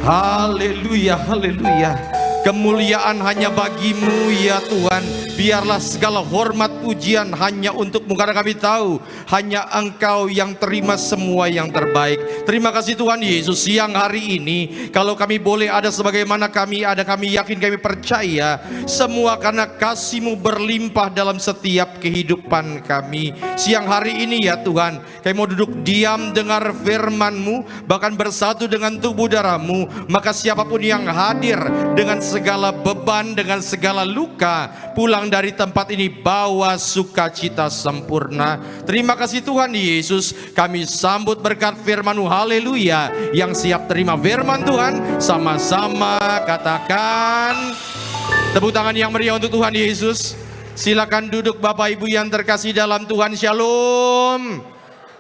Haleluya, haleluya. Kemuliaan hanya bagimu ya Tuhan. Biarlah segala hormat pujian hanya untukmu, karena kami tahu hanya Engkau yang terima semua yang terbaik. Terima kasih Tuhan Yesus. Siang hari ini kalau kami boleh ada sebagaimana kami ada, kami yakin, kami percaya semua karena kasih-Mu berlimpah dalam setiap kehidupan kami. Siang hari ini ya Tuhan, kami mau duduk diam dengar firman-Mu, bahkan bersatu dengan tubuh darah-Mu. Maka siapapun yang hadir dengan segala beban, dengan segala luka, pulang dari tempat ini bawa sukacita sempurna. Terima kasih Tuhan Yesus. Kami sambut berkat firman-Mu. Haleluya. Yang siap terima firman Tuhan, sama-sama katakan tepuk tangan yang meriah untuk Tuhan Yesus. Silakan duduk Bapak Ibu yang terkasih dalam Tuhan. Shalom.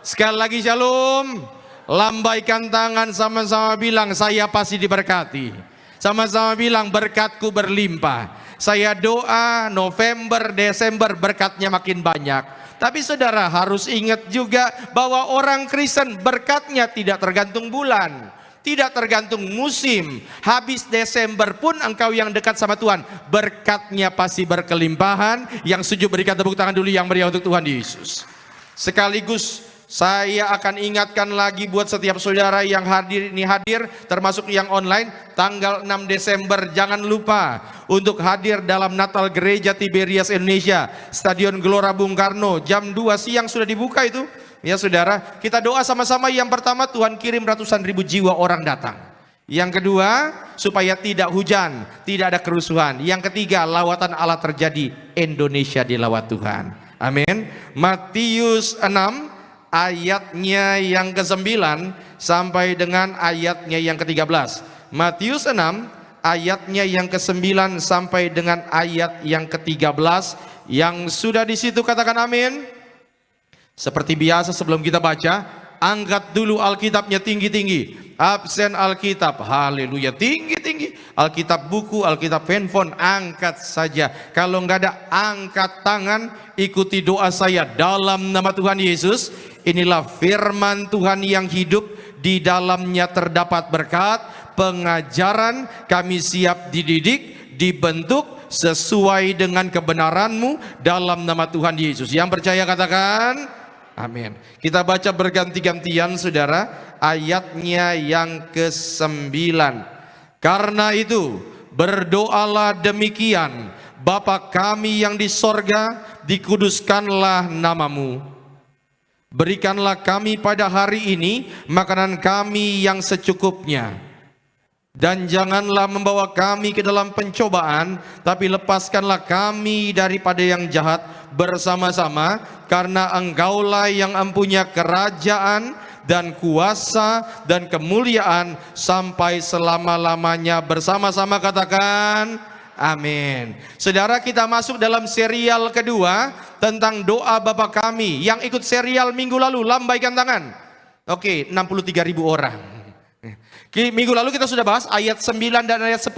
Sekali lagi shalom. Lambaikan tangan, sama-sama bilang saya pasti diberkati. Sama-sama bilang berkatku berlimpah. Saya doa November, Desember berkatnya makin banyak. Tapi saudara harus ingat juga bahwa orang Kristen berkatnya tidak tergantung bulan, tidak tergantung musim. Habis Desember pun engkau yang dekat sama Tuhan, berkatnya pasti berkelimpahan. Yang setuju berikan tepuk tangan dulu yang meriah untuk Tuhan Yesus. Sekaligus saya akan ingatkan lagi buat setiap saudara yang hadir, termasuk yang online, tanggal 6 Desember jangan lupa untuk hadir dalam Natal Gereja Tiberias Indonesia, Stadion Gelora Bung Karno, jam 2 siang sudah dibuka itu. Ya saudara, kita doa sama-sama. Yang pertama, Tuhan kirim ratusan ribu jiwa orang datang. Yang kedua, supaya tidak hujan, tidak ada kerusuhan. Yang ketiga, lawatan Allah terjadi, Indonesia dilawat Tuhan. Amin. Matius 6 ayatnya yang ke-9 sampai dengan ayatnya yang ke-13. Matius 6 ayatnya yang ke-9 sampai dengan ayat yang ke-13. Yang sudah di situ katakan amin. Seperti biasa sebelum kita baca, angkat dulu Alkitabnya tinggi-tinggi. Absen Alkitab, haleluya, tinggi-tinggi. Alkitab buku, Alkitab handphone, angkat saja. Kalau enggak ada, angkat tangan. Ikuti doa saya dalam nama Tuhan Yesus. Inilah firman Tuhan yang hidup, di dalamnya terdapat berkat, pengajaran. Kami siap dididik, dibentuk sesuai dengan kebenaran-Mu dalam nama Tuhan Yesus. Yang percaya katakan amin. Kita baca berganti-gantian saudara, ayatnya yang ke-9. Karena itu berdoalah demikian: Bapa kami yang di sorga, dikuduskanlah nama-Mu. Berikanlah kami pada hari ini makanan kami yang secukupnya. Dan janganlah membawa kami ke dalam pencobaan, tapi lepaskanlah kami daripada yang jahat bersama-sama. Karena Engkaulah yang mempunyai kerajaan dan kuasa dan kemuliaan sampai selama-lamanya. Bersama-sama katakan amin. Saudara, kita masuk dalam serial kedua tentang doa Bapa kami. Yang ikut serial minggu lalu lambaikan tangan. Oke, 63.000 orang. Minggu lalu kita sudah bahas ayat 9 dan ayat 10,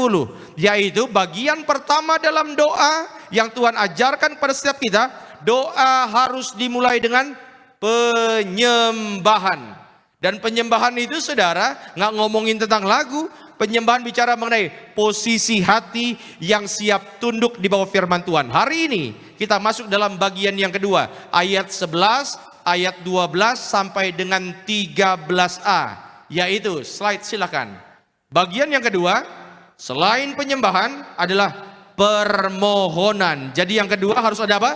yaitu bagian pertama dalam doa yang Tuhan ajarkan pada setiap kita. Doa harus dimulai dengan penyembahan. Dan penyembahan itu saudara nggak ngomongin tentang lagu. Penyembahan bicara mengenai posisi hati yang siap tunduk di bawah firman Tuhan. Hari ini kita masuk dalam bagian yang kedua, ayat 11, ayat 12 sampai dengan 13a, yaitu slide silakan. Bagian yang kedua, selain penyembahan adalah permohonan. Jadi yang kedua harus ada apa?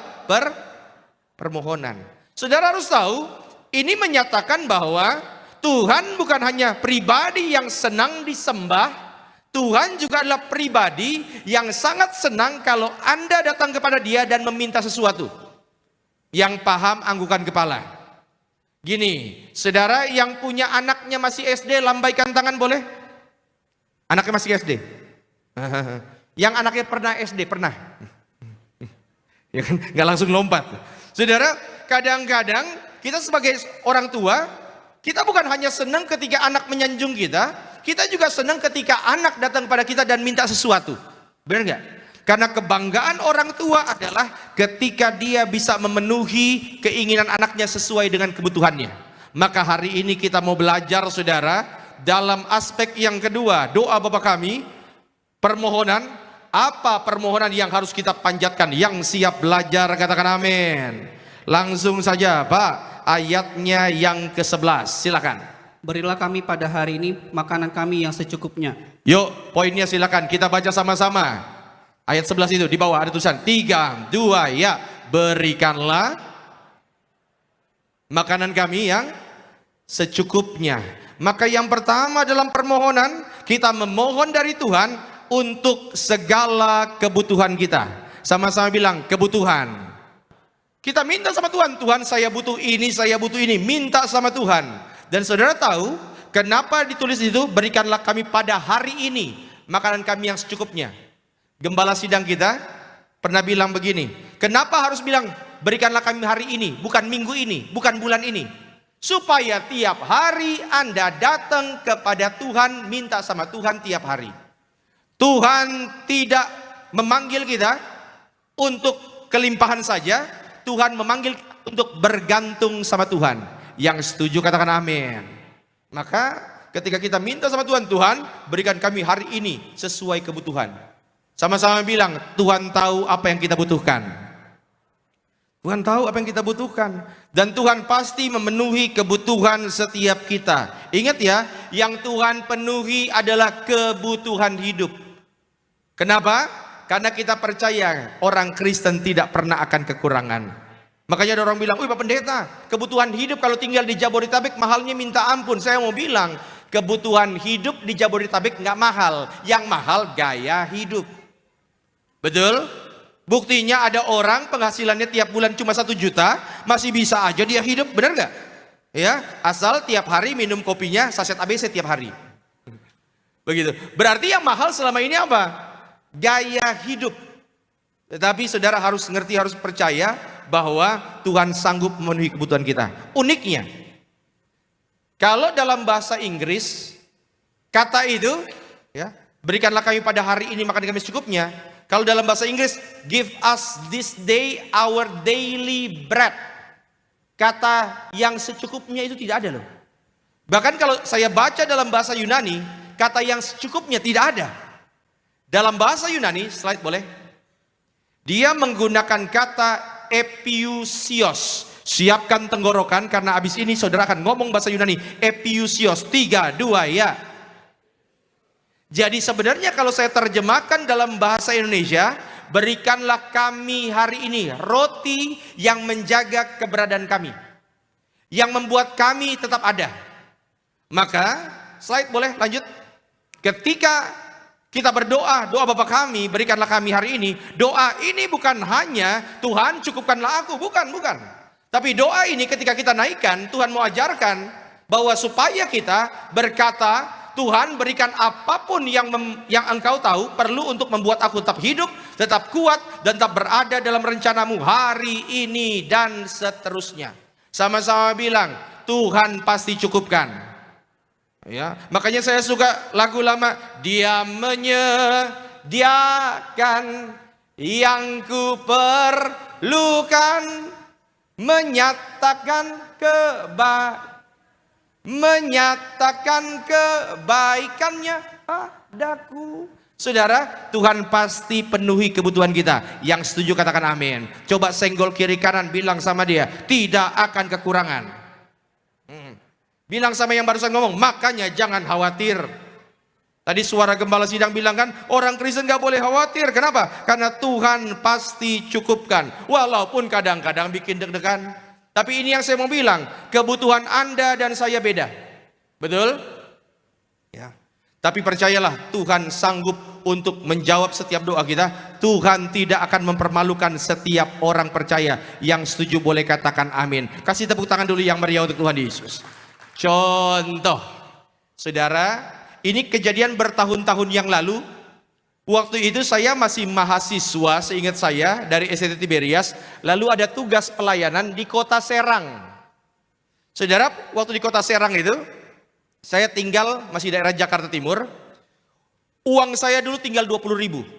Permohonan. Saudara harus tahu, ini menyatakan bahwa Tuhan bukan hanya pribadi yang senang disembah, Tuhan juga adalah pribadi yang sangat senang kalau Anda datang kepada Dia dan meminta sesuatu. Yang paham anggukan kepala. Gini, saudara yang punya anaknya masih SD, lambaikan tangan boleh? Anaknya masih SD? Yang anaknya pernah SD, pernah? Ya kan, nggak langsung lompat. Saudara, kadang-kadang kita sebagai orang tua, kita bukan hanya senang ketika anak menyanjung kita, kita juga senang ketika anak datang pada kita dan minta sesuatu. Benar nggak? Karena kebanggaan orang tua adalah ketika dia bisa memenuhi keinginan anaknya sesuai dengan kebutuhannya. Maka hari ini kita mau belajar saudara dalam aspek yang kedua, doa Bapa kami, permohonan, apa permohonan yang harus kita panjatkan? Yang siap belajar katakan amin. Langsung saja Pak, ayatnya yang ke-11, silakan. Berilah kami pada hari ini makanan kami yang secukupnya. Yuk, poinnya silakan kita baca sama-sama. Ayat 11 itu di bawah ada tulisan 3, 2, ya. Berikanlah makanan kami yang secukupnya. Maka yang pertama dalam permohonan, kita memohon dari Tuhan untuk segala kebutuhan kita. Sama-sama bilang kebutuhan. Kita minta sama Tuhan, Tuhan saya butuh ini, saya butuh ini. Minta sama Tuhan. Dan saudara tahu kenapa ditulis itu? Berikanlah kami pada hari ini makanan kami yang secukupnya. Gembala sidang kita pernah bilang begini, kenapa harus bilang berikanlah kami hari ini, bukan minggu ini, bukan bulan ini? Supaya tiap hari Anda datang kepada Tuhan, minta sama Tuhan tiap hari. Tuhan tidak memanggil kita untuk kelimpahan saja, Tuhan memanggil untuk bergantung sama Tuhan. Yang setuju katakan amin. Maka ketika kita minta sama Tuhan, Tuhan berikan kami hari ini sesuai kebutuhan. Sama-sama bilang, Tuhan tahu apa yang kita butuhkan. Tuhan tahu apa yang kita butuhkan. Dan Tuhan pasti memenuhi kebutuhan setiap kita. Ingat ya, yang Tuhan penuhi adalah kebutuhan hidup. Kenapa? Karena kita percaya orang Kristen tidak pernah akan kekurangan. Makanya ada orang bilang, Pak Pendeta, kebutuhan hidup kalau tinggal di Jabodetabek mahalnya minta ampun. Saya mau bilang, kebutuhan hidup di Jabodetabek nggak mahal. Yang mahal gaya hidup. Betul? Buktinya ada orang penghasilannya tiap bulan cuma 1 juta, masih bisa aja dia hidup, benar nggak? Ya, asal tiap hari minum kopinya saset ABC tiap hari. Begitu. Berarti yang mahal selama ini apa? Gaya hidup. Tetapi saudara harus ngerti, harus percaya bahwa Tuhan sanggup memenuhi kebutuhan kita. Uniknya, kalau dalam bahasa Inggris kata itu, ya, berikanlah kami pada hari ini makan kami secukupnya. Kalau dalam bahasa Inggris, give us this day our daily bread. Kata yang secukupnya itu tidak ada loh. Bahkan kalau saya baca dalam bahasa Yunani, kata yang secukupnya tidak ada. Dalam bahasa Yunani, slide boleh. Dia menggunakan kata epiousios. Siapkan tenggorokan karena abis ini saudara akan ngomong bahasa Yunani. Epiousios, 3, 2, ya. Jadi sebenarnya kalau saya terjemahkan dalam bahasa Indonesia, berikanlah kami hari ini roti yang menjaga keberadaan kami, yang membuat kami tetap ada. Maka slide boleh lanjut. Ketika kita berdoa, doa Bapa kami, berikanlah kami hari ini. Doa ini bukan hanya Tuhan cukupkanlah aku, bukan. Tapi doa ini ketika kita naikkan, Tuhan mau ajarkan bahwa supaya kita berkata, Tuhan berikan apapun yang engkau tahu perlu untuk membuat aku tetap hidup, tetap kuat, dan tetap berada dalam rencanamu hari ini dan seterusnya. Sama-sama bilang, Tuhan pasti cukupkan. Ya, makanya saya suka lagu lama, Dia menyediakan yang ku perlukan, menyatakan kebaikannya padaku. Saudara, Tuhan pasti penuhi kebutuhan kita. Yang setuju katakan amin. Coba senggol kiri kanan, bilang sama dia, tidak akan kekurangan. Bilang sama yang barusan ngomong, makanya jangan khawatir. Tadi suara gembala sidang bilang kan, orang Kristen gak boleh khawatir. Kenapa? Karena Tuhan pasti cukupkan. Walaupun kadang-kadang bikin deg-degan. Tapi ini yang saya mau bilang, kebutuhan Anda dan saya beda. Betul? Ya. Tapi percayalah, Tuhan sanggup untuk menjawab setiap doa kita. Tuhan tidak akan mempermalukan setiap orang percaya. Yang setuju boleh katakan amin. Kasih tepuk tangan dulu yang meriah untuk Tuhan Yesus. Contoh, saudara, ini kejadian bertahun-tahun yang lalu. Waktu itu saya masih mahasiswa, seingat saya, dari STT Tiberias. Lalu ada tugas pelayanan di kota Serang. Saudara, waktu di kota Serang itu, saya tinggal masih daerah Jakarta Timur. Uang saya dulu tinggal 20.000.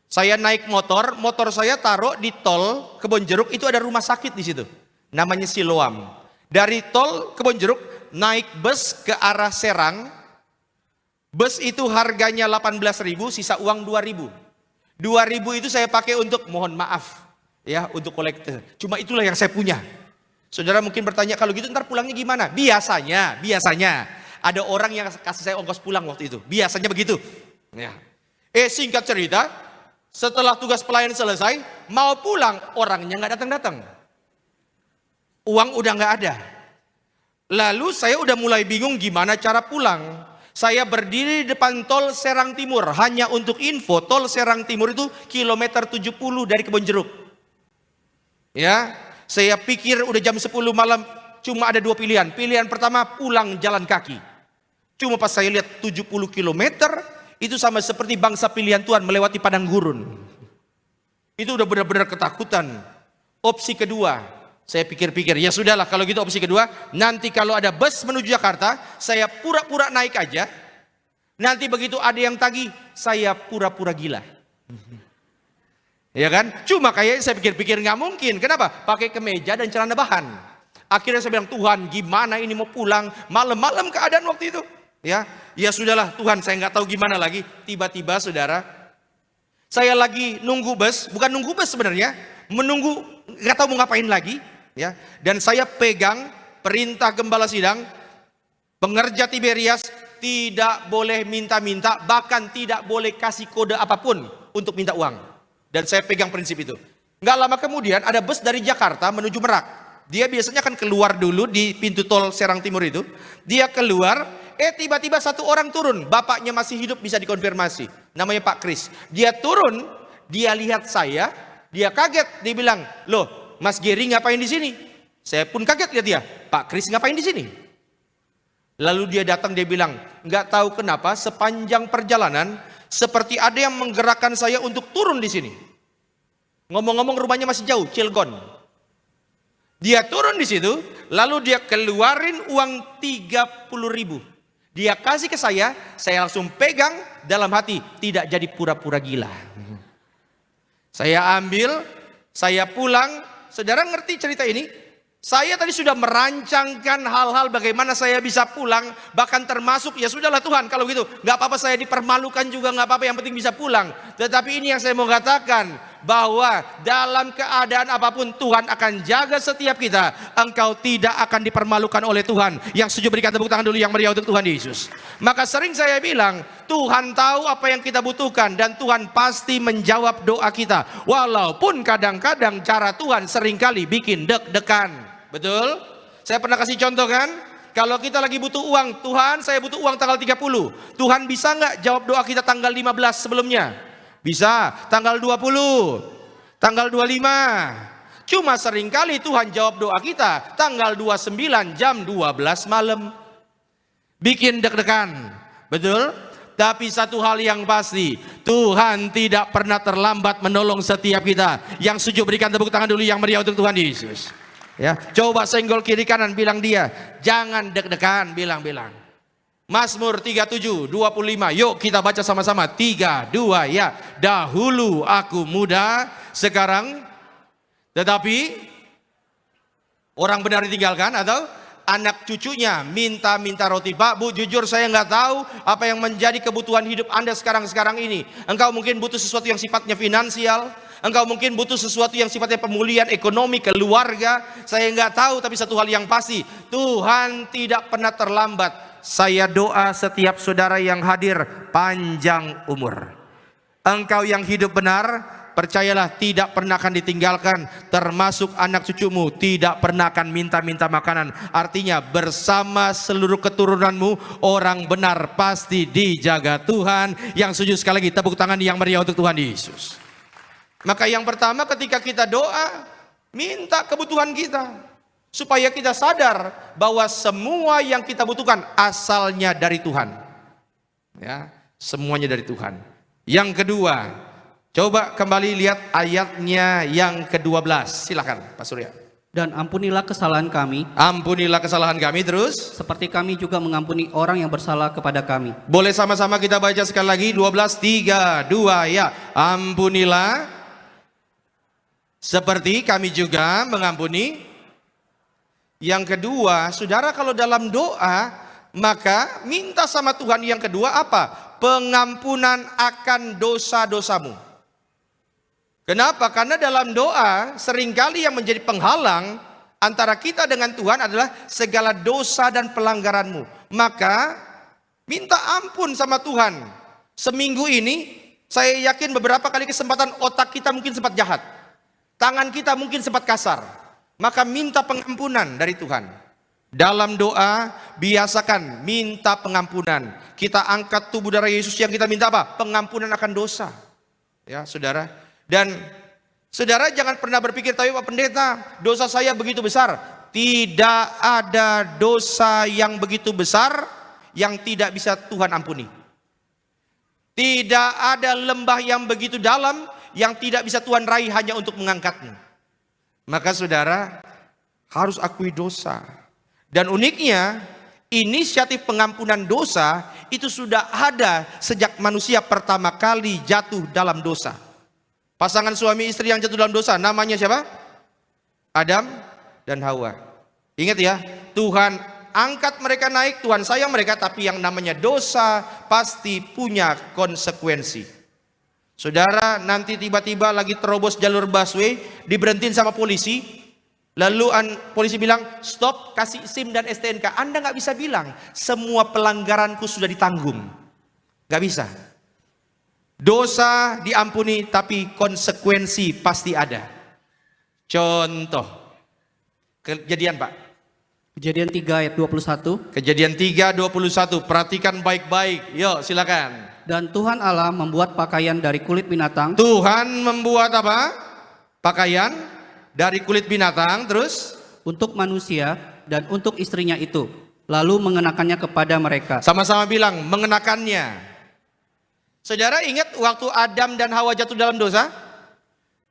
Saya naik motor saya taruh di tol Kebonjeruk, itu ada rumah sakit di situ. Namanya Siloam. Dari tol Kebonjeruk, naik bus ke arah Serang, Bus itu harganya 18.000, sisa uang 2.000. 2.000 itu saya pakai untuk, mohon maaf ya, untuk kolektor. Cuma itulah yang saya punya. Saudara mungkin bertanya, kalau gitu ntar pulangnya gimana? Biasanya ada orang yang kasih saya ongkos pulang waktu itu. Biasanya begitu. Ya. Singkat cerita, setelah tugas pelayan selesai, mau pulang, orangnya nggak datang-datang. Uang udah nggak ada. Lalu saya udah mulai bingung gimana cara pulang. Saya berdiri di depan tol Serang Timur. Hanya untuk info, tol Serang Timur itu kilometer 70 dari Kebonjeruk. Ya, saya pikir udah jam 10 malam, cuma ada 2 pilihan. Pilihan pertama, pulang jalan kaki. Cuma pas saya lihat 70 kilometer, itu sama seperti bangsa pilihan Tuhan melewati padang gurun. Itu udah benar-benar ketakutan. Opsi kedua, saya pikir-pikir, ya sudahlah kalau gitu opsi kedua, nanti kalau ada bus menuju Jakarta, saya pura-pura naik aja. Nanti begitu ada yang tagih, saya pura-pura gila. Ya kan? Cuma kayaknya saya pikir-pikir nggak mungkin. Kenapa? Pakai kemeja dan celana bahan. Akhirnya saya bilang, Tuhan gimana ini mau pulang, malam-malam keadaan waktu itu. Ya sudahlah Tuhan, saya nggak tahu gimana lagi. Tiba-tiba saudara, saya lagi nunggu bus, bukan nunggu bus sebenarnya, menunggu nggak tahu mau ngapain lagi. Ya, dan saya pegang perintah gembala sidang, pengerja Tiberias tidak boleh minta-minta, bahkan tidak boleh kasih kode apapun untuk minta uang. Dan saya pegang prinsip itu. Nggak lama kemudian ada bus dari Jakarta menuju Merak. Dia biasanya akan keluar dulu di pintu tol Serang Timur itu. Dia keluar, tiba-tiba satu orang turun. Bapaknya masih hidup, bisa dikonfirmasi. Namanya Pak Kris. Dia turun, dia lihat saya, dia kaget. Dia bilang, loh Mas Geri ngapain di sini? Saya pun kaget lihat dia. Pak Kris ngapain di sini? Lalu dia datang, dia bilang, nggak tahu kenapa sepanjang perjalanan seperti ada yang menggerakkan saya untuk turun di sini. Ngomong-ngomong rumahnya masih jauh, Cilegon. Dia turun di situ, lalu dia keluarin uang 30.000. Dia kasih ke saya langsung pegang dalam hati, tidak jadi pura-pura gila. Saya ambil, saya pulang. Saudara ngerti cerita ini? Saya tadi sudah merancangkan hal-hal bagaimana saya bisa pulang, bahkan termasuk ya sudahlah Tuhan kalau gitu, nggak apa-apa saya dipermalukan juga nggak apa-apa, yang penting bisa pulang. Tetapi ini yang saya mau katakan, bahwa dalam keadaan apapun Tuhan akan jaga setiap kita. Engkau tidak akan dipermalukan oleh Tuhan. Yang setuju berikan tepuk tangan dulu yang meriah untuk Tuhan Yesus. Maka sering saya bilang, Tuhan tahu apa yang kita butuhkan dan Tuhan pasti menjawab doa kita. Walaupun kadang-kadang cara Tuhan seringkali bikin deg-degan. Betul? Saya pernah kasih contoh kan? Kalau kita lagi butuh uang, Tuhan saya butuh uang tanggal 30. Tuhan bisa nggak jawab doa kita tanggal 15 sebelumnya? Bisa. Tanggal 20, tanggal 25. Cuma seringkali Tuhan jawab doa kita tanggal 29 jam 12 malam. Bikin deg-degan. Betul? Tapi satu hal yang pasti, Tuhan tidak pernah terlambat menolong setiap kita. Yang setuju berikan tepuk tangan dulu yang meriah untuk Tuhan Yesus. Ya, coba senggol kiri kanan, bilang dia, jangan deg-degan, bilang. Mazmur 37, 25, yuk kita baca sama-sama. 3, 2, ya. Dahulu aku muda, sekarang tetapi orang benar ditinggalkan, atau anak cucunya minta roti. Pak, Bu, jujur saya nggak tahu apa yang menjadi kebutuhan hidup Anda sekarang ini. Engkau mungkin butuh sesuatu yang sifatnya finansial. Engkau mungkin butuh sesuatu yang sifatnya pemulihan ekonomi, keluarga. Saya nggak tahu, tapi satu hal yang pasti, Tuhan tidak pernah terlambat. Saya doa setiap saudara yang hadir panjang umur. Engkau yang hidup benar, percayalah tidak pernah akan ditinggalkan. Termasuk anak cucumu tidak pernah akan minta-minta makanan. Artinya bersama seluruh keturunanmu, orang benar pasti dijaga Tuhan. Yang setuju sekali lagi tepuk tangan yang meriah untuk Tuhan Yesus. Maka yang pertama ketika kita doa, minta kebutuhan kita. Supaya kita sadar bahwa semua yang kita butuhkan asalnya dari Tuhan. Ya, semuanya dari Tuhan. Yang kedua, coba kembali lihat ayatnya yang ke-12. Silakan Pak Surya. Dan ampunilah kesalahan kami. Ampunilah kesalahan kami, terus. Seperti kami juga mengampuni orang yang bersalah kepada kami. Boleh sama-sama kita baca sekali lagi. 12, 3, 2, ya. Ampunilah seperti kami juga mengampuni. Yang kedua, saudara kalau dalam doa, maka minta sama Tuhan yang kedua apa? Pengampunan akan dosa-dosamu. Kenapa? Karena dalam doa seringkali yang menjadi penghalang antara kita dengan Tuhan adalah segala dosa dan pelanggaranmu. Maka minta ampun sama Tuhan. Seminggu ini saya yakin beberapa kali kesempatan otak kita mungkin sempat jahat. Tangan kita mungkin sempat kasar. Maka minta pengampunan dari Tuhan. Dalam doa biasakan minta pengampunan. Kita angkat tubuh darah Yesus yang kita minta apa? Pengampunan akan dosa. Ya, Saudara. Dan Saudara jangan pernah berpikir, tapi Pak Pendeta, dosa saya begitu besar. Tidak ada dosa yang begitu besar yang tidak bisa Tuhan ampuni. Tidak ada lembah yang begitu dalam yang tidak bisa Tuhan raih hanya untuk mengangkatmu. Maka saudara harus akui dosa. Dan uniknya, inisiatif pengampunan dosa itu sudah ada sejak manusia pertama kali jatuh dalam dosa. Pasangan suami istri yang jatuh dalam dosa namanya siapa? Adam dan Hawa. Ingat ya, Tuhan angkat mereka naik, Tuhan sayang mereka, tapi yang namanya dosa pasti punya konsekuensi. Saudara nanti tiba-tiba lagi terobos jalur busway, diberhentiin sama polisi, lalu polisi bilang stop, kasih SIM dan STNK. Anda nggak bisa bilang semua pelanggaranku sudah ditanggung, nggak bisa. Dosa diampuni tapi konsekuensi pasti ada. Contoh kejadian Pak, Kejadian 3 ayat 21. Kejadian 3:21, perhatikan baik-baik. Yuk silakan. Dan Tuhan Allah membuat pakaian dari kulit binatang. Tuhan membuat apa? Pakaian dari kulit binatang, terus Untuk manusia dan untuk istrinya itu. Lalu mengenakannya kepada mereka. sama-sama bilang mengenakannya. Saudara ingat waktu Adam dan Hawa jatuh dalam dosa?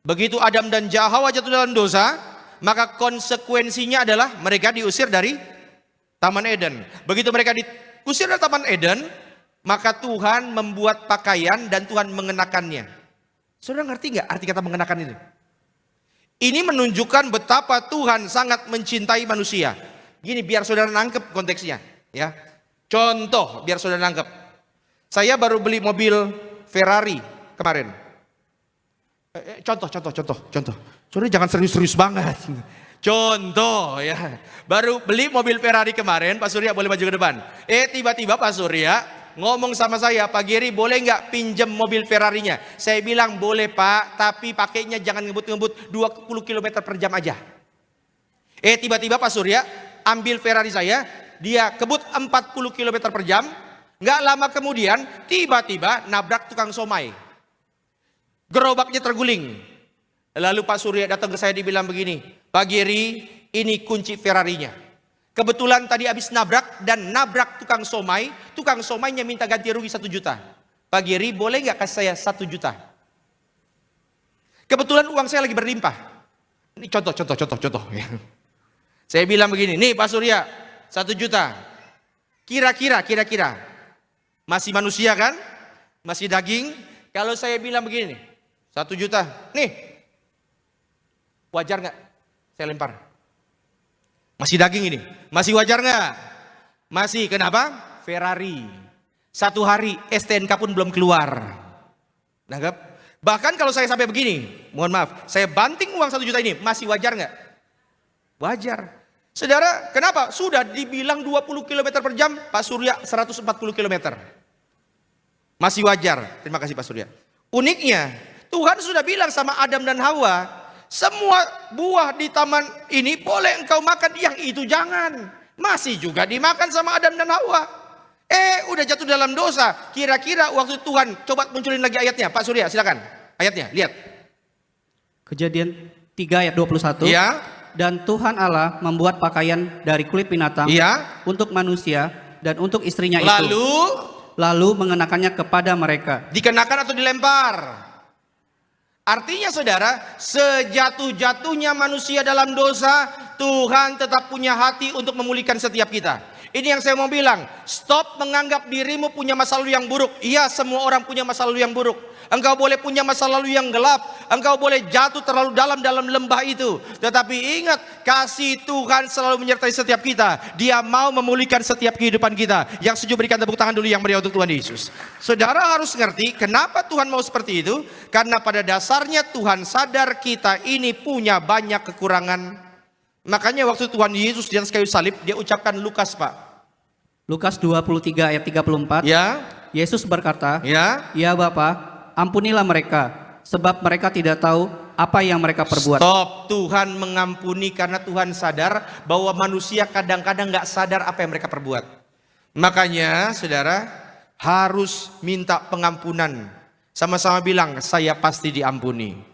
Begitu Adam dan Hawa jatuh dalam dosa, maka konsekuensinya adalah mereka diusir dari Taman Eden. Begitu mereka diusir dari Taman Eden, maka Tuhan membuat pakaian dan Tuhan mengenakannya. Saudara ngerti nggak arti kata mengenakan itu? Ini menunjukkan betapa Tuhan sangat mencintai manusia. Gini biar saudara nangkep konteksnya, ya. Contoh biar saudara nangkep. Saya baru beli mobil Ferrari kemarin. Contoh. Saudara jangan serius-serius banget. Contoh ya. Baru beli mobil Ferrari kemarin, Pak Surya boleh maju ke depan. Tiba-tiba Pak Surya ngomong sama saya, Pak Geri boleh nggak pinjem mobil Ferrarinya? Saya bilang boleh Pak, tapi pakainya jangan ngebut-ngebut 20 km per jam aja. Tiba-tiba Pak Surya ambil Ferrari saya, dia kebut 40 km per jam. Nggak lama kemudian tiba-tiba nabrak tukang somai. Gerobaknya terguling. Lalu Pak Surya datang ke saya dibilang begini, Pak Geri ini kunci Ferrarinya. Kebetulan tadi habis nabrak dan nabrak tukang somainya minta ganti rugi 1 juta. Pak Geri boleh nggak kasih saya 1 juta? Kebetulan uang saya lagi berlimpah. Ini contoh. Saya bilang begini, nih Pak Surya 1 juta. Kira-kira. Masih manusia kan? Masih daging. Kalau saya bilang begini, 1 juta. Nih, wajar nggak? Saya lempar. Masih daging ini. Masih wajar nggak? Masih. Kenapa? Ferrari. 1 hari STNK pun belum keluar. Nangkep? Bahkan kalau saya sampai begini, mohon maaf, saya banting uang 1 juta ini, masih wajar nggak? Wajar. Saudara, kenapa? Sudah dibilang 20 km per jam, Pak Surya 140 km. Masih wajar. Terima kasih Pak Surya. Uniknya, Tuhan sudah bilang sama Adam dan Hawa, semua buah di taman ini boleh engkau makan, yang itu jangan. Masih juga dimakan sama Adam dan Hawa. Udah jatuh dalam dosa. Kira-kira waktu Tuhan, coba munculin lagi ayatnya. Pak Surya silakan. Ayatnya, lihat. Kejadian 3 ayat 21. Ya. Dan Tuhan Allah membuat pakaian dari kulit binatang Ya. untuk manusia dan untuk istrinya itu. Lalu mengenakannya kepada mereka. Dikenakan atau dilempar? Artinya saudara, sejatuh-jatuhnya manusia dalam dosa, Tuhan tetap punya hati untuk memulihkan setiap kita. Ini yang saya mau bilang, stop menganggap dirimu punya masa lalu yang buruk. Iya, semua orang punya masa lalu yang buruk. Engkau boleh punya masa lalu yang gelap, engkau boleh jatuh terlalu dalam lembah itu. Tetapi ingat, kasih Tuhan selalu menyertai setiap kita. Dia mau memulihkan setiap kehidupan kita. Yang setuju berikan tepuk tangan dulu yang meriah untuk Tuhan Yesus. Saudara harus ngerti kenapa Tuhan mau seperti itu. Karena pada dasarnya Tuhan sadar kita ini punya banyak kekurangan. Makanya waktu Tuhan Yesus di atas kayu salib, dia ucapkan Lukas, Pak. Lukas 23 ayat 34. Ya, Yesus berkata, ya. "Ya Bapa, ampunilah mereka, sebab mereka tidak tahu apa yang mereka perbuat." Stop, Tuhan mengampuni karena Tuhan sadar bahwa manusia kadang-kadang nggak sadar apa yang mereka perbuat. Makanya saudara harus minta pengampunan. Sama-sama bilang, saya pasti diampuni.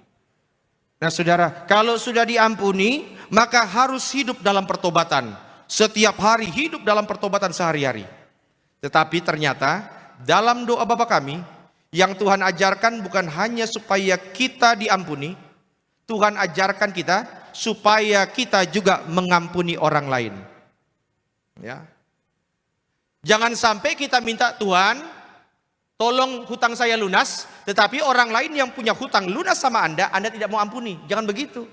Nah saudara, kalau sudah diampuni, maka harus hidup dalam pertobatan. Setiap hari hidup dalam pertobatan sehari-hari. Tetapi ternyata dalam doa Bapa kami, yang Tuhan ajarkan bukan hanya supaya kita diampuni, Tuhan ajarkan kita supaya kita juga mengampuni orang lain. Ya. Jangan sampai kita minta Tuhan, tolong hutang saya lunas, tetapi orang lain yang punya hutang lunas sama Anda tidak mau ampuni. Jangan begitu.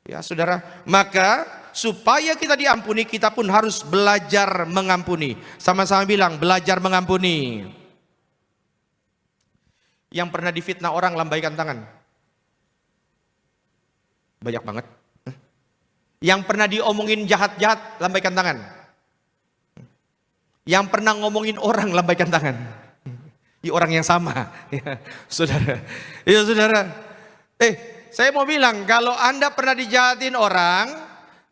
Ya saudara, maka supaya kita diampuni, kita pun harus belajar mengampuni. Sama-sama bilang, belajar mengampuni. Yang pernah difitnah orang, lambaikan tangan. Banyak banget. Yang pernah diomongin jahat-jahat, lambaikan tangan. Yang pernah ngomongin orang, lambaikan tangan. Ya, orang yang sama. Ya, saudara. Ya, saudara. Saya mau bilang, kalau Anda pernah dijahatin orang,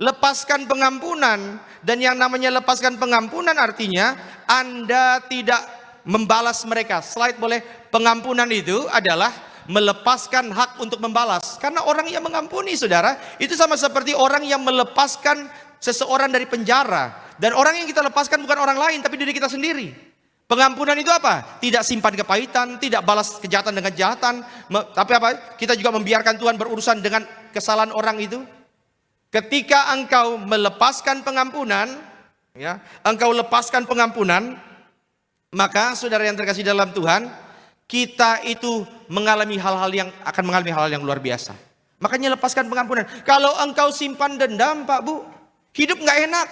lepaskan pengampunan. Dan yang namanya lepaskan pengampunan artinya Anda tidak membalas mereka. Slide boleh. Pengampunan itu adalah melepaskan hak untuk membalas. Karena orang yang mengampuni saudara, itu sama seperti orang yang melepaskan seseorang dari penjara. Dan orang yang kita lepaskan bukan orang lain, tapi diri kita sendiri. Pengampunan itu apa? Tidak simpan kepahitan, tidak balas kejahatan dengan kejahatan. Tapi apa? Kita juga membiarkan Tuhan berurusan dengan kesalahan orang itu. Ketika engkau melepaskan pengampunan, ya, engkau lepaskan pengampunan, maka saudara yang terkasih dalam Tuhan, kita itu mengalami hal-hal yang luar biasa. Makanya lepaskan pengampunan. Kalau engkau simpan dendam, Pak Bu, hidup nggak enak.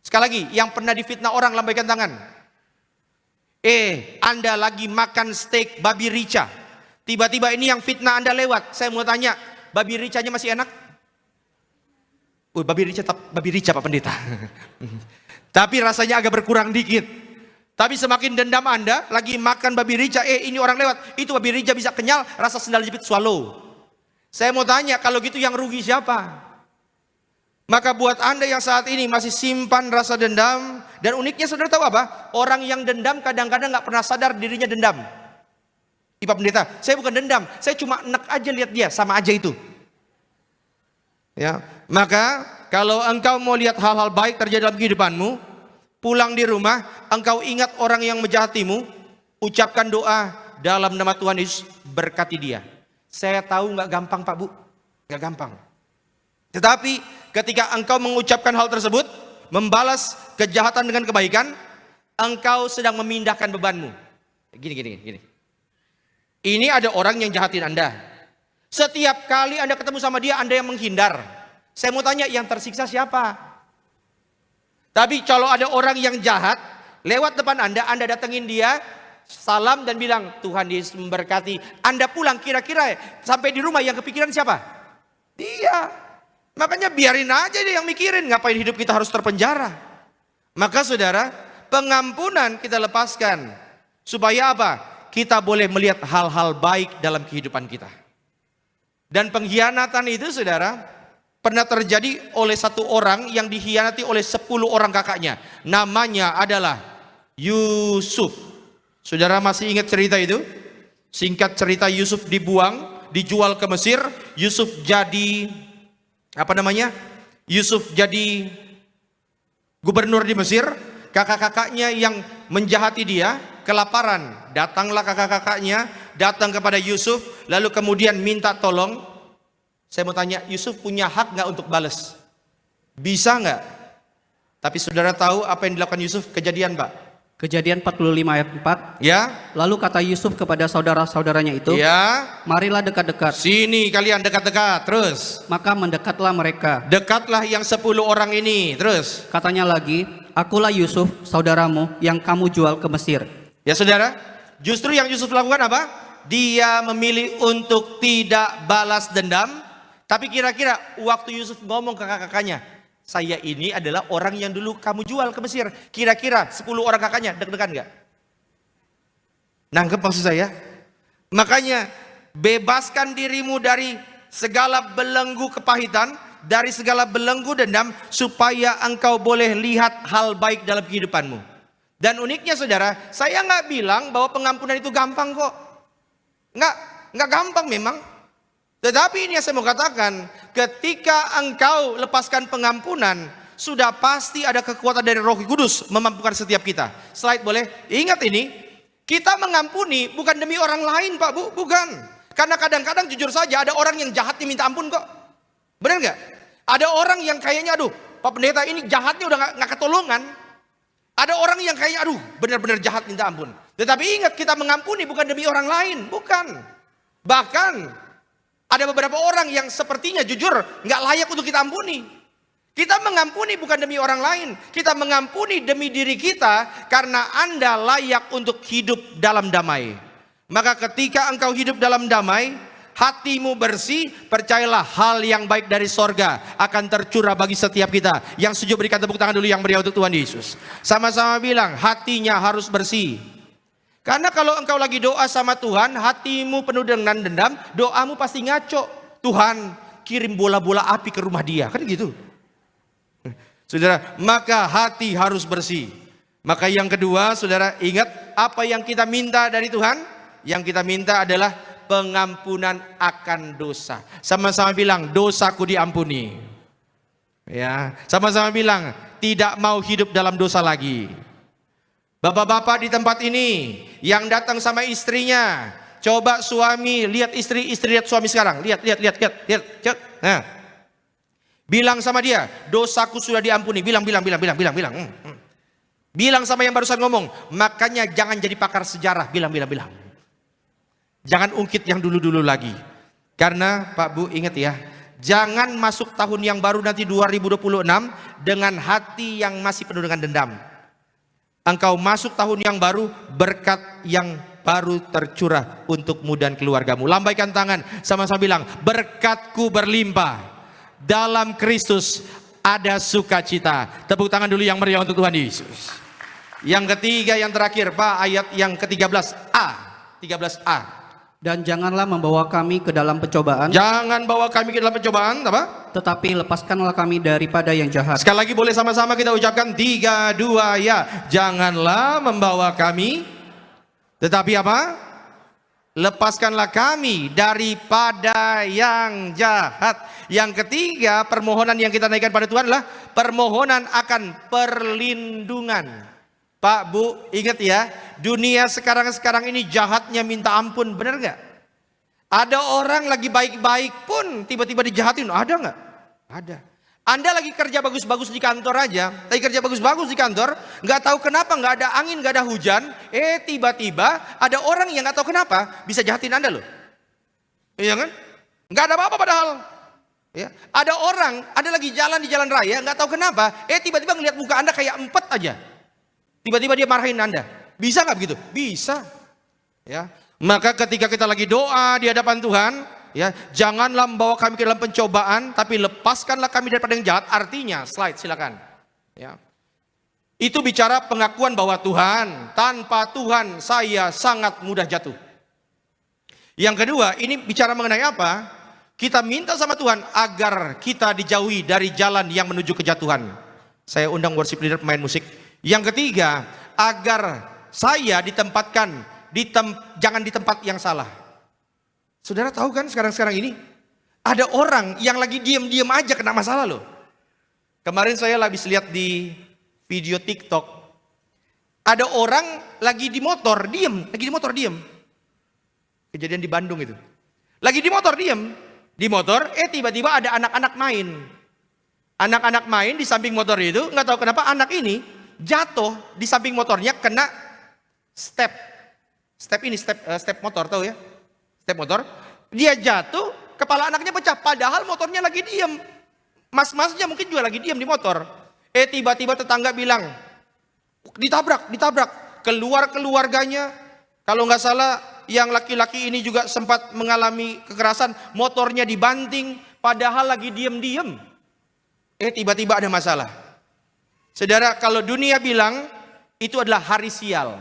Sekali lagi, yang pernah difitnah orang, lambaikan tangan. Anda lagi makan steak babi rica. Tiba-tiba ini yang fitnah Anda lewat. Saya mau tanya, babi ricanya masih enak? Babi rica Pak Pendeta. Tapi rasanya agak berkurang dikit. Tapi semakin dendam Anda, lagi makan babi rica, ini orang lewat, itu babi rica bisa kenyal, rasa sendal jepit swallow. Saya mau tanya, kalau gitu yang rugi siapa? Maka buat Anda yang saat ini masih simpan rasa dendam, dan uniknya saudara tahu apa? Orang yang dendam kadang-kadang nggak pernah sadar dirinya dendam. Pak Pendeta, saya bukan dendam, saya cuma enek aja lihat dia, sama aja itu. Ya, maka kalau engkau mau lihat hal-hal baik terjadi dalam kehidupanmu, pulang di rumah, engkau ingat orang yang menjahatimu, ucapkan doa dalam nama Tuhan Yesus, berkati dia. Saya tahu nggak gampang Pak Bu, nggak gampang. Tetapi ketika engkau mengucapkan hal tersebut, membalas kejahatan dengan kebaikan, engkau sedang memindahkan bebanmu. Gini. Ini ada orang yang jahatin Anda. Setiap kali Anda ketemu sama dia, Anda yang menghindar. Saya mau tanya, yang tersiksa siapa? Tapi kalau ada orang yang jahat, lewat depan Anda datengin dia, salam dan bilang, Tuhan Yesus memberkati. Anda pulang, kira-kira sampai di rumah yang kepikiran siapa? Dia. Makanya biarin aja dia yang mikirin, ngapain hidup kita harus terpenjara. Maka saudara, pengampunan kita lepaskan. Supaya apa? Kita boleh melihat hal-hal baik dalam kehidupan kita. Dan pengkhianatan itu saudara, pernah terjadi oleh satu orang yang dikhianati oleh 10 orang kakaknya. Namanya adalah Yusuf. Saudara masih ingat cerita itu? Singkat cerita, Yusuf dijual ke Mesir. Yusuf jadi Yusuf jadi gubernur di Mesir. Kakak-kakaknya yang menjahati dia kelaparan. Datanglah kakak-kakaknya, datang kepada Yusuf, lalu kemudian minta tolong. Saya mau tanya, Yusuf punya hak nggak untuk balas? Bisa nggak? Tapi saudara tahu apa yang dilakukan Yusuf? Kejadian, Pak. Kejadian 45 ayat 4. Ya. Lalu kata Yusuf kepada saudara-saudaranya itu, Ya. marilah dekat-dekat. Sini kalian dekat-dekat. Terus. Maka mendekatlah mereka. Dekatlah yang 10 orang ini. Terus. Katanya lagi, akulah Yusuf, saudaramu yang kamu jual ke Mesir. Ya saudara, justru yang Yusuf lakukan apa? Dia memilih untuk tidak balas dendam. Tapi kira-kira waktu Yusuf ngomong ke kakak-kakaknya, saya ini adalah orang yang dulu kamu jual ke Mesir. Kira-kira 10 orang kakaknya deg-degan gak? Nangkep maksud saya? Makanya bebaskan dirimu dari segala belenggu kepahitan, dari segala belenggu dendam, supaya engkau boleh lihat hal baik dalam kehidupanmu. Dan uniknya saudara, saya nggak bilang bahwa pengampunan itu gampang kok. Nggak gampang memang. Tetapi ini yang saya mau katakan, ketika engkau lepaskan pengampunan, sudah pasti ada kekuatan dari Roh Kudus memampukan setiap kita. Slide boleh? Ingat ini, kita mengampuni bukan demi orang lain Pak Bu, bukan. Karena kadang-kadang jujur saja ada orang yang jahatnya minta ampun kok. Benar nggak? Ada orang yang kayaknya aduh Pak Pendeta ini jahatnya udah nggak ketolongan. Ada orang yang kayaknya aduh benar-benar jahat minta ampun. Tetapi ingat, kita mengampuni bukan demi orang lain, bukan. Bahkan ada beberapa orang yang sepertinya jujur nggak layak untuk kita ampuni. Kita mengampuni bukan demi orang lain, kita mengampuni demi diri kita karena Anda layak untuk hidup dalam damai. Maka ketika engkau hidup dalam damai, hatimu bersih, percayalah hal yang baik dari sorga akan tercurah bagi setiap kita. Yang setuju berikan tepuk tangan dulu yang meriah untuk Tuhan Yesus. Sama-sama bilang, hatinya harus bersih. Karena kalau engkau lagi doa sama Tuhan, hatimu penuh dengan dendam, doamu pasti ngaco. Tuhan, kirim bola-bola api ke rumah dia, kan gitu. Saudara, maka hati harus bersih. Maka yang kedua, saudara, ingat apa yang kita minta dari Tuhan? Yang kita minta adalah pengampunan akan dosa. Sama-sama bilang, dosaku diampuni. Ya, sama-sama bilang, tidak mau hidup dalam dosa lagi. Bapak-bapak di tempat ini yang datang sama istrinya, coba suami lihat istri lihat suami sekarang, lihat. Nah, bilang sama dia, dosaku sudah diampuni. Bilang. Bilang sama yang barusan ngomong, makanya jangan jadi pakar sejarah. Bilang. Jangan ungkit yang dulu-dulu lagi. Karena Pak Bu ingat ya, jangan masuk tahun yang baru nanti 2026 dengan hati yang masih penuh dengan dendam. Engkau masuk tahun yang baru, berkat yang baru tercurah untukmu dan keluargamu. Lambaikan tangan, sama-sama bilang, berkatku berlimpah. Dalam Kristus ada sukacita. Tepuk tangan dulu yang meriah untuk Tuhan Yesus. Yang ketiga, yang terakhir Pak, ayat yang ke-13a. 13a. Dan janganlah membawa kami ke dalam pencobaan. Jangan bawa kami ke dalam pencobaan, apa? Tetapi lepaskanlah kami daripada yang jahat. Sekali lagi boleh sama-sama kita ucapkan 3, 2, ya. Janganlah membawa kami, tetapi apa? Lepaskanlah kami daripada yang jahat. Yang ketiga, permohonan yang kita naikkan pada Tuhan adalah permohonan akan perlindungan. Pak Bu, ingat ya, dunia sekarang ini jahatnya minta ampun, benar nggak? Ada orang lagi baik-baik pun tiba-tiba dijahatin, ada nggak? Ada. Anda lagi kerja bagus-bagus di kantor aja, nggak tahu kenapa nggak ada angin, nggak ada hujan, tiba-tiba ada orang yang nggak tahu kenapa bisa jahatin Anda loh, iya kan? Nggak ada apa-apa padahal. Ya, ada orang, Anda lagi jalan di jalan raya, nggak tahu kenapa, tiba-tiba ngelihat muka Anda kayak empet aja. Tiba-tiba dia marahin Anda. Bisa nggak begitu? Bisa. Ya. Maka ketika kita lagi doa di hadapan Tuhan, ya, janganlah membawa kami ke dalam pencobaan, tapi lepaskanlah kami daripada yang jahat. Artinya, slide silakan. Ya. Itu bicara pengakuan bahwa Tuhan, tanpa Tuhan saya sangat mudah jatuh. Yang kedua, ini bicara mengenai apa? Kita minta sama Tuhan agar kita dijauhi dari jalan yang menuju kejatuhan. Saya undang worship leader, pemain musik. Yang ketiga, agar saya ditempatkan jangan di tempat yang salah. Saudara tahu kan sekarang ini ada orang yang lagi diam-diam aja kena masalah loh. Kemarin saya habis lihat di video TikTok, ada orang lagi di motor diam. Kejadian di Bandung itu. Lagi di motor diam. Di motor, tiba-tiba ada anak-anak main. Anak-anak main di samping motor itu, nggak tahu kenapa anak ini jatuh di samping motornya kena step motor, tahu ya? Step motor. Dia jatuh, kepala anaknya pecah. Padahal motornya lagi diem. Mas-masnya mungkin juga lagi diem di motor. Tiba-tiba tetangga bilang, ditabrak. Keluar keluarganya. Kalau nggak salah, yang laki-laki ini juga sempat mengalami kekerasan. Motornya dibanting, padahal lagi diem-diem. Tiba-tiba ada masalah. Saudara, kalau dunia bilang itu adalah hari sial,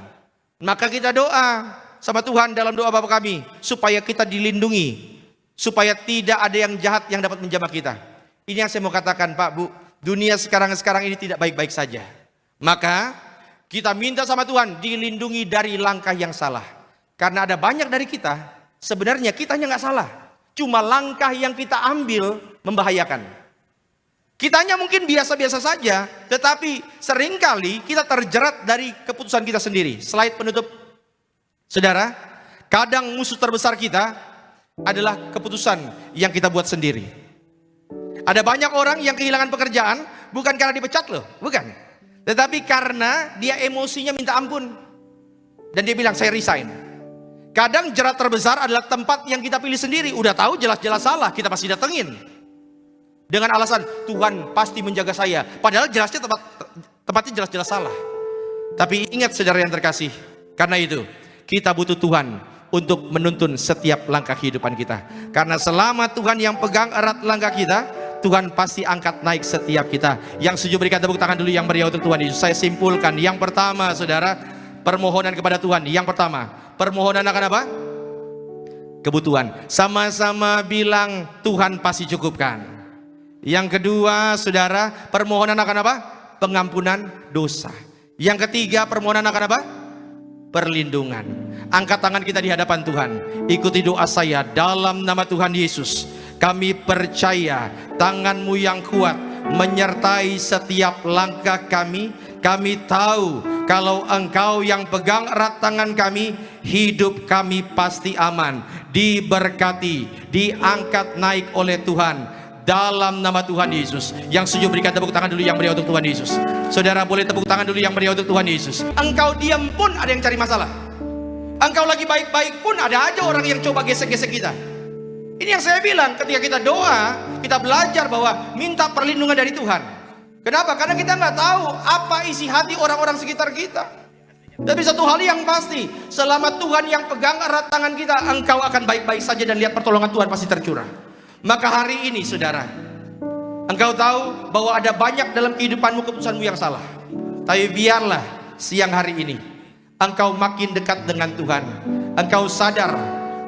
maka kita doa sama Tuhan dalam doa Bapa kami supaya kita dilindungi, supaya tidak ada yang jahat yang dapat menjamah kita. Ini yang saya mau katakan, Pak, Bu. Dunia sekarang ini tidak baik-baik saja. Maka kita minta sama Tuhan dilindungi dari langkah yang salah. Karena ada banyak dari kita sebenarnya kitanya nggak salah, cuma langkah yang kita ambil membahayakan. Kitanya mungkin biasa-biasa saja, tetapi seringkali kita terjerat dari keputusan kita sendiri. Slide penutup. Saudara, kadang musuh terbesar kita adalah keputusan yang kita buat sendiri. Ada banyak orang yang kehilangan pekerjaan bukan karena dipecat loh, bukan. Tetapi karena dia emosinya minta ampun. Dan dia bilang, saya resign. Kadang jerat terbesar adalah tempat yang kita pilih sendiri. Udah tahu jelas-jelas salah, kita pasti datengin. Dengan alasan Tuhan pasti menjaga saya, padahal jelasnya tempatnya jelas-jelas salah. Tapi ingat saudara yang terkasih, karena itu kita butuh Tuhan untuk menuntun setiap langkah kehidupan kita. Karena selama Tuhan yang pegang erat langkah kita, Tuhan pasti angkat naik setiap kita. Yang setuju berikan tepuk tangan dulu yang meriah untuk Tuhan Yesus. Saya simpulkan, yang pertama saudara, permohonan kepada Tuhan. Yang pertama, permohonan akan apa? Kebutuhan. Sama-sama bilang Tuhan pasti cukupkan. Yang kedua, saudara, permohonan akan apa? Pengampunan dosa. Yang ketiga, permohonan akan apa? Perlindungan. Angkat tangan kita di hadapan Tuhan. Ikuti doa saya dalam nama Tuhan Yesus. Kami percaya tangan-Mu yang kuat menyertai setiap langkah kami. Kami tahu kalau Engkau yang pegang erat tangan kami, hidup kami pasti aman, diberkati, diangkat naik oleh Tuhan. Dalam nama Tuhan Yesus. Yang setuju berikan tepuk tangan dulu yang meriah untuk Tuhan Yesus. Saudara boleh tepuk tangan dulu yang meriah untuk Tuhan Yesus. Engkau diam pun ada yang cari masalah. Engkau lagi baik-baik pun ada aja orang yang coba gesek-gesek kita. Ini yang saya bilang, ketika kita doa, kita belajar bahwa minta perlindungan dari Tuhan. Kenapa? Karena kita nggak tahu apa isi hati orang-orang sekitar kita. Tapi satu hal yang pasti, selama Tuhan yang pegang erat tangan kita, engkau akan baik-baik saja dan lihat pertolongan Tuhan pasti tercurah. Maka hari ini saudara, engkau tahu bahwa ada banyak dalam kehidupanmu keputusanmu yang salah. Tapi biarlah siang hari ini engkau makin dekat dengan Tuhan. Engkau sadar,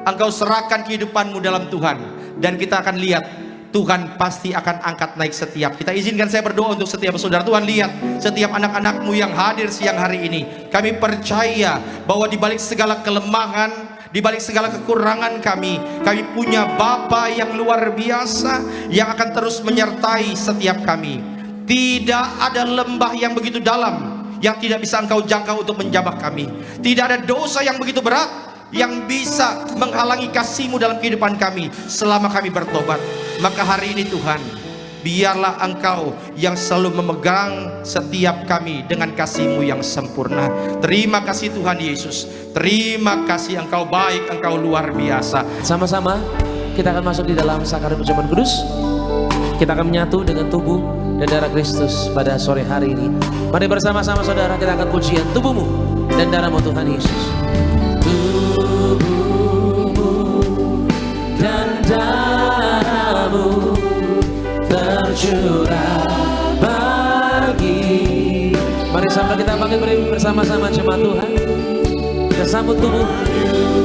engkau serahkan kehidupanmu dalam Tuhan. Dan kita akan lihat Tuhan pasti akan angkat naik setiap kita. Izinkan saya berdoa untuk setiap saudara. Tuhan lihat setiap anak-anakmu yang hadir siang hari ini. Kami percaya bahwa di balik segala kelemahan, di balik segala kekurangan kami punya Bapa yang luar biasa yang akan terus menyertai setiap kami. Tidak ada lembah yang begitu dalam yang tidak bisa Engkau jangkau untuk menjamah kami. Tidak ada dosa yang begitu berat yang bisa menghalangi kasih-Mu dalam kehidupan kami selama kami bertobat. Maka hari ini Tuhan, biarlah Engkau yang selalu memegang setiap kami dengan kasih-Mu yang sempurna. Terima kasih Tuhan Yesus. Terima kasih, Engkau baik, Engkau luar biasa. Sama-sama kita akan masuk di dalam sakramen perjamuan kudus. Kita akan menyatu dengan tubuh dan darah Kristus pada sore hari ini. Mari bersama-sama saudara, kita akan pujian tubuhmu dan darahmu Tuhan Yesus. Tubuhmu dan darahmu tercurah bagi. Mari sama kita bangkit berdiri bersama-sama jemaat Tuhan. Kita sambut tubuh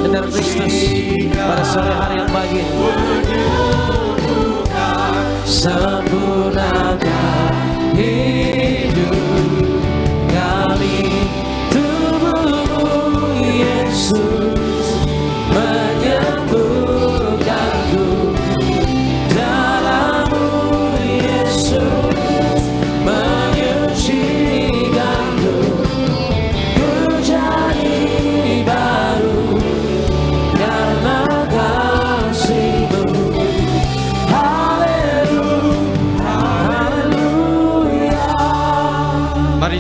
dan darah Kristus pada sore hari yang baik ini. Sempurnakan hidup kami. Tubuhmu Yesus menyembuhkanku. Darahmu Yesus menyucikanku. Ku jadi baru karena kasih-Mu. Haleluya.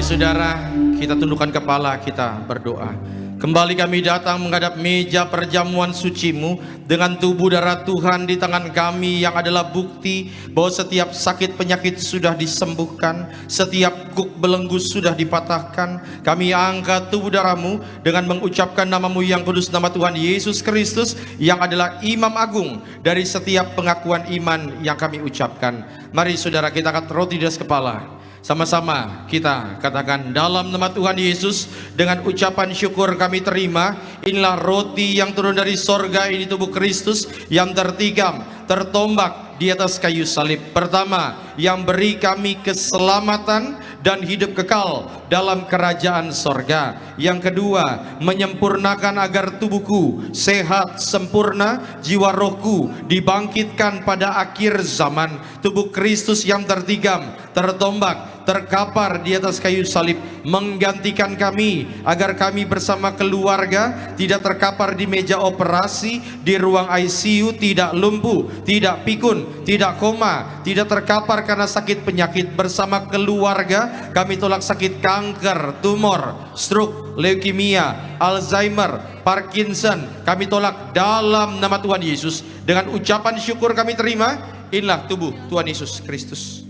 saudara, kita tundukkan kepala, kita berdoa. Kembali kami datang menghadap meja perjamuan suci-Mu dengan tubuh darah Tuhan di tangan kami yang adalah bukti bahwa setiap sakit penyakit sudah disembuhkan, setiap kuk belenggu sudah dipatahkan. Kami angkat tubuh darah-Mu dengan mengucapkan nama-Mu yang kudus, nama Tuhan Yesus Kristus yang adalah Imam Agung dari setiap pengakuan iman yang kami ucapkan. Mari saudara, kita angkat roti di atas kepala. Sama-sama kita katakan dalam nama Tuhan Yesus, dengan ucapan syukur kami terima. Inilah roti yang turun dari sorga, ini tubuh Kristus yang tertikam, tertombak di atas kayu salib. Pertama, yang beri kami keselamatan dan hidup kekal dalam kerajaan sorga. Yang kedua, menyempurnakan agar tubuhku sehat sempurna, jiwa rohku dibangkitkan pada akhir zaman. Tubuh Kristus yang tertikam, tertombak, terkapar di atas kayu salib menggantikan kami agar kami bersama keluarga tidak terkapar di meja operasi, di ruang ICU, tidak lumpuh, tidak pikun, tidak koma, tidak terkapar karena sakit penyakit. Bersama keluarga kami tolak sakit kanker, tumor, stroke, leukemia, Alzheimer, Parkinson. Kami tolak dalam nama Tuhan Yesus. Dengan ucapan syukur kami terima. Inilah tubuh Tuhan Yesus Kristus.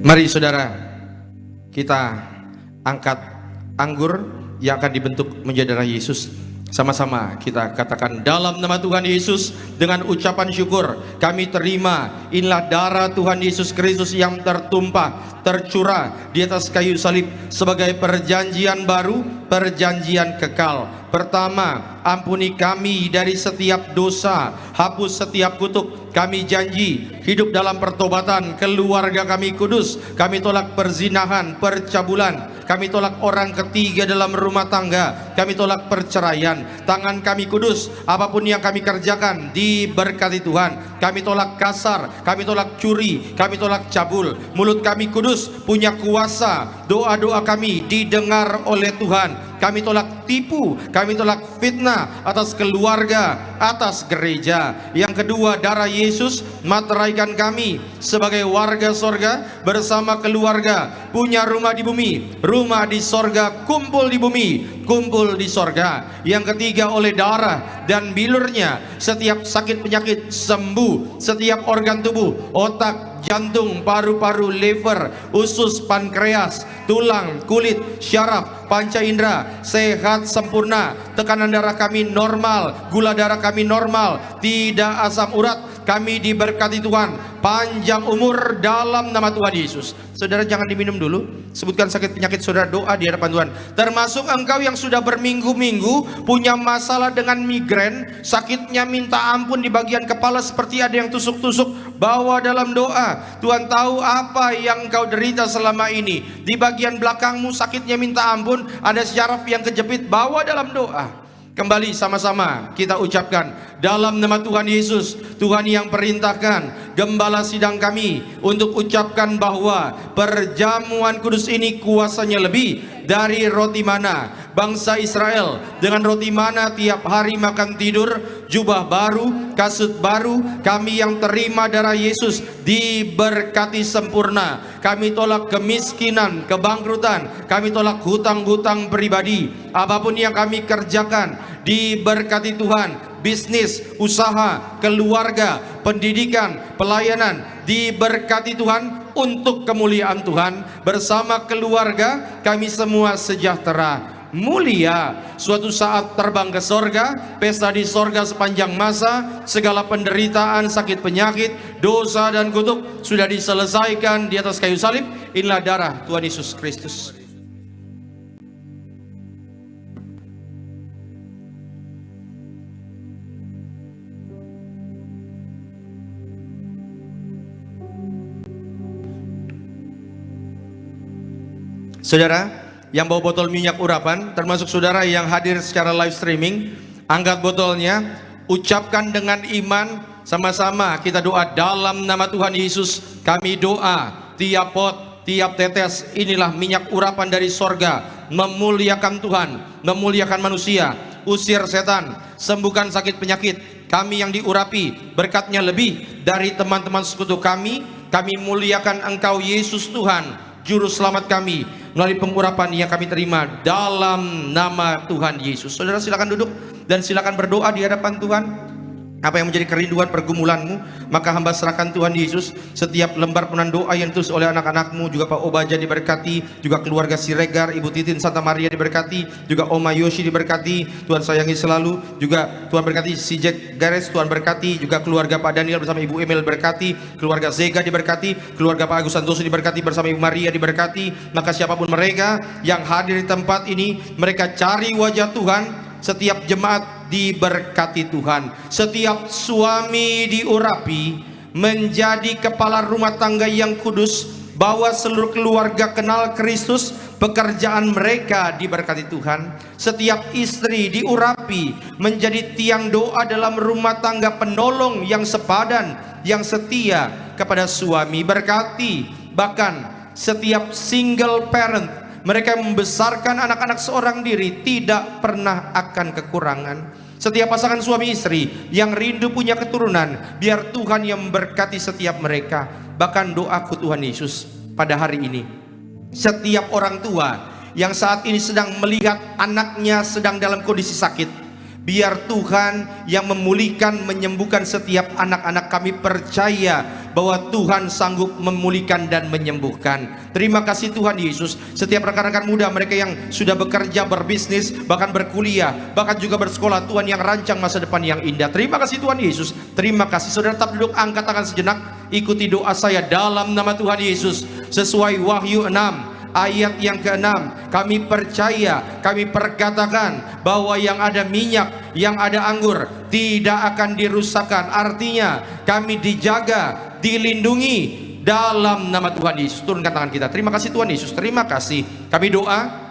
Mari saudara, kita angkat anggur yang akan dibentuk menjadi darah Yesus. Sama-sama kita katakan dalam nama Tuhan Yesus dengan ucapan syukur kami terima. Inilah darah Tuhan Yesus Kristus yang tertumpah, tercurah di atas kayu salib sebagai perjanjian baru, perjanjian kekal. Pertama, ampuni kami dari setiap dosa, hapus setiap kutuk. Kami janji hidup dalam pertobatan, keluarga kami kudus. Kami tolak perzinahan, percabulan. Kami tolak orang ketiga dalam rumah tangga. Kami tolak perceraian. Tangan kami kudus, apapun yang kami kerjakan diberkati Tuhan. Kami tolak kasar, kami tolak curi, kami tolak cabul. Mulut kami kudus, punya kuasa. Doa-doa kami didengar oleh Tuhan. Kami tolak tipu, kami tolak fitnah atas keluarga, atas gereja. Yang kedua, darah Yesus materaikan kami sebagai warga sorga bersama keluarga, punya rumah di bumi, rumah di sorga, kumpul di bumi, kumpul di sorga. Yang ketiga, oleh darah dan bilurnya setiap sakit penyakit sembuh, setiap organ tubuh, otak, jantung, paru-paru, liver, usus, pankreas, tulang, kulit, syaraf, panca indera sehat sempurna. Tekanan darah kami normal, gula darah kami normal, tidak asam urat. Kami diberkati Tuhan, panjang umur dalam nama Tuhan Yesus. Saudara jangan diminum dulu, sebutkan sakit penyakit saudara, doa di hadapan Tuhan. Termasuk engkau yang sudah berminggu-minggu punya masalah dengan migrain, sakitnya minta ampun di bagian kepala seperti ada yang tusuk-tusuk, bawa dalam doa. Tuhan tahu apa yang engkau derita selama ini. Di bagian belakangmu sakitnya minta ampun, ada syaraf yang kejepit, bawa dalam doa. Kembali sama-sama kita ucapkan dalam nama Tuhan Yesus, Tuhan yang perintahkan gembala sidang kami untuk ucapkan bahwa perjamuan kudus ini kuasanya lebih dari roti mana. Bangsa Israel dengan roti mana tiap hari makan tidur, jubah baru, kasut baru. Kami yang terima darah Yesus diberkati sempurna. Kami tolak kemiskinan, kebangkrutan. Kami tolak hutang-hutang pribadi. Apapun yang kami kerjakan diberkati Tuhan. Bisnis, usaha, keluarga, pendidikan, pelayanan diberkati Tuhan untuk kemuliaan Tuhan. Bersama keluarga kami semua sejahtera, mulia. Suatu saat terbang ke sorga, pesta di sorga sepanjang masa. Segala penderitaan, sakit penyakit, dosa dan kutuk sudah diselesaikan di atas kayu salib. Inilah darah Tuhan Yesus Kristus. Saudara yang bawa botol minyak urapan, termasuk saudara yang hadir secara live streaming, angkat botolnya Ucapkan dengan iman, sama-sama kita doa dalam nama Tuhan Yesus. Kami doa, tiap pot, tiap tetes, inilah minyak urapan dari sorga, memuliakan Tuhan, memuliakan manusia. Usir setan, sembuhkan sakit penyakit. Kami yang diurapi, berkatnya lebih dari teman-teman sekutu kami. Kami muliakan Engkau Yesus Tuhan, Juru Selamat kami, melalui pengurapan yang kami terima dalam nama Tuhan Yesus. Saudara silakan duduk dan silakan berdoa di hadapan Tuhan. Apa yang menjadi kerinduan pergumulanmu, maka hamba serahkan Tuhan Yesus. Setiap lembar penuhan doa yang ditulis oleh anak-anakmu, juga Pak Obaja diberkati, juga keluarga Siregar, Ibu Titin Santa Maria diberkati, juga Oma Yoshi diberkati, Tuhan sayangi selalu. Juga Tuhan berkati si Jack Gares, Tuhan berkati, juga keluarga Pak Daniel bersama Ibu Emil berkati, keluarga Zega diberkati, keluarga Pak Agus Santoso diberkati bersama Ibu Maria diberkati. Maka siapapun mereka yang hadir di tempat ini, mereka cari wajah Tuhan. Setiap jemaat diberkati Tuhan, setiap suami diurapi menjadi kepala rumah tangga yang kudus, bawa seluruh keluarga kenal Kristus, pekerjaan mereka diberkati Tuhan. Setiap istri diurapi menjadi tiang doa dalam rumah tangga, penolong yang sepadan, yang setia kepada suami, berkati. Bahkan setiap single parent, mereka yang membesarkan anak-anak seorang diri, tidak pernah akan kekurangan. Setiap pasangan suami istri yang rindu punya keturunan, biar Tuhan yang memberkati setiap mereka. Bahkan doaku Tuhan Yesus pada hari ini, setiap orang tua yang saat ini sedang melihat anaknya sedang dalam kondisi sakit, biar Tuhan yang memulihkan, menyembuhkan setiap anak-anak. Kami percaya bahwa Tuhan sanggup memulihkan dan menyembuhkan. Terima kasih Tuhan Yesus. Setiap rekan-rekan muda, mereka yang sudah bekerja, berbisnis, bahkan berkuliah, bahkan juga bersekolah, Tuhan yang rancang masa depan yang indah. Terima kasih Tuhan Yesus. Terima kasih. Saudara tetap duduk, angkat tangan sejenak, ikuti doa saya dalam nama Tuhan Yesus. Sesuai Wahyu 6 ayat yang ke-6, kami percaya, kami perkatakan bahwa yang ada minyak, yang ada anggur tidak akan dirusakkan. Artinya kami dijaga, dilindungi dalam nama Tuhan Yesus. Turunkan tangan kita. Terima kasih Tuhan Yesus. Terima kasih. Kami doa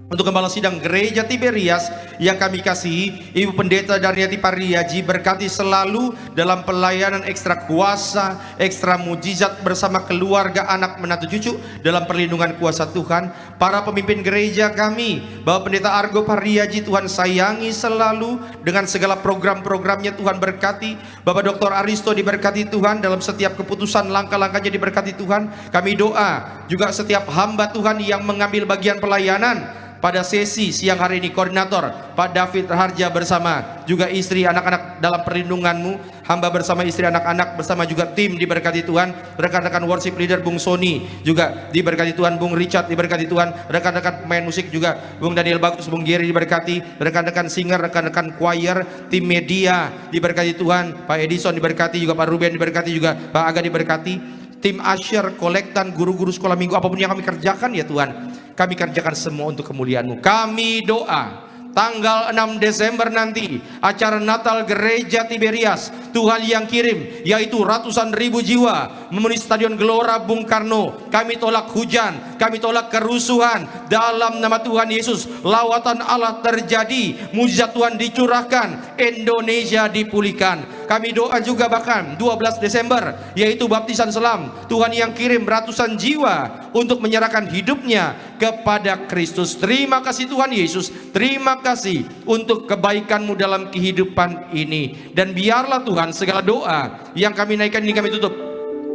untuk Gembala Sidang Gereja Tiberias yang kami kasihi, Ibu Pendeta Daryati Pariaji, berkati selalu dalam pelayanan ekstra kuasa, ekstra mujizat bersama keluarga, anak, menantu, cucu dalam perlindungan kuasa Tuhan. Para pemimpin gereja kami, Bapak Pendeta Argo Pariaji, Tuhan sayangi selalu dengan segala program-programnya, Tuhan berkati. Bapak Dr. Aristo diberkati Tuhan dalam setiap keputusan, langkah-langkahnya diberkati Tuhan. Kami doa juga setiap hamba Tuhan yang mengambil bagian pelayanan pada sesi siang hari ini, koordinator Pak David Harja bersama juga istri, anak-anak dalam perlindunganmu, hamba bersama istri, anak-anak bersama juga tim diberkati Tuhan. Rekan-rekan worship leader Bung Sony juga diberkati Tuhan, Bung Richard diberkati Tuhan, rekan-rekan pemain musik juga Bung Daniel Bagus, Bung Giri diberkati, rekan-rekan singer, rekan-rekan choir, tim media diberkati Tuhan, Pak Edison diberkati juga, Pak Ruben diberkati juga, Pak Aga diberkati, tim Asher, kolektan, guru-guru sekolah minggu, apapun yang kami kerjakan ya Tuhan, kami kerjakan semua untuk kemuliaan-Mu. Kami doa tanggal 6 Desember nanti, acara Natal Gereja Tiberias, Tuhan yang kirim, yaitu ratusan ribu jiwa memenuhi Stadion Gelora Bung Karno. Kami tolak hujan, kami tolak kerusuhan dalam nama Tuhan Yesus. Lawatan Allah terjadi, mujizat Tuhan dicurahkan, Indonesia dipulihkan. Kami doa juga bahkan 12 Desember, yaitu baptisan selam, Tuhan yang kirim ratusan jiwa untuk menyerahkan hidupnya kepada Kristus. Terima kasih Tuhan Yesus, terima kasih untuk kebaikan-Mu dalam kehidupan ini. Dan biarlah Tuhan segala doa yang kami naikkan ini kami tutup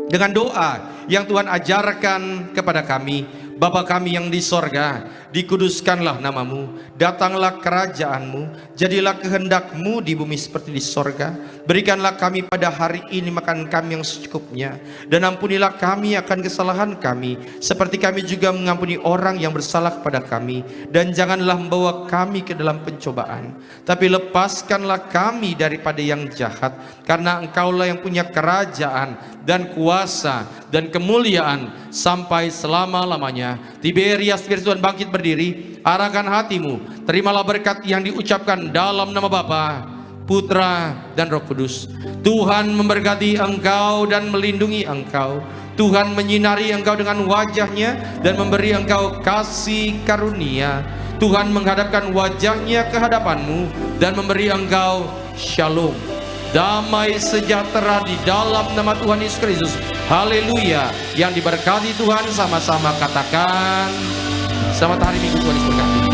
dengan doa yang Tuhan ajarkan kepada kami. Bapa kami yang di sorga, dikuduskanlah namamu, datanglah kerajaanmu, jadilah kehendak-Mu di bumi seperti di sorga. Berikanlah kami pada hari ini makan kami yang secukupnya, dan ampunilah kami akan kesalahan kami, seperti kami juga mengampuni orang yang bersalah kepada kami. Dan janganlah membawa kami ke dalam pencobaan, tapi lepaskanlah kami daripada yang jahat, karena Engkaulah yang punya kerajaan dan kuasa dan kemuliaan sampai selama-lamanya. Tiberias, Tuhan bangkit berdiri, arahkan hatimu, terimalah berkat yang diucapkan dalam nama Bapa, Putra dan Roh Kudus. Tuhan memberkati engkau dan melindungi engkau. Tuhan menyinari engkau dengan wajahnya dan memberi engkau kasih karunia. Tuhan menghadapkan wajahnya ke hadapanmu dan memberi engkau shalom. damai sejahtera di dalam nama Tuhan Yesus Kristus. Haleluya. Yang diberkati Tuhan, sama-sama katakan selamat hari Minggu, Tuhan Yesus berkati.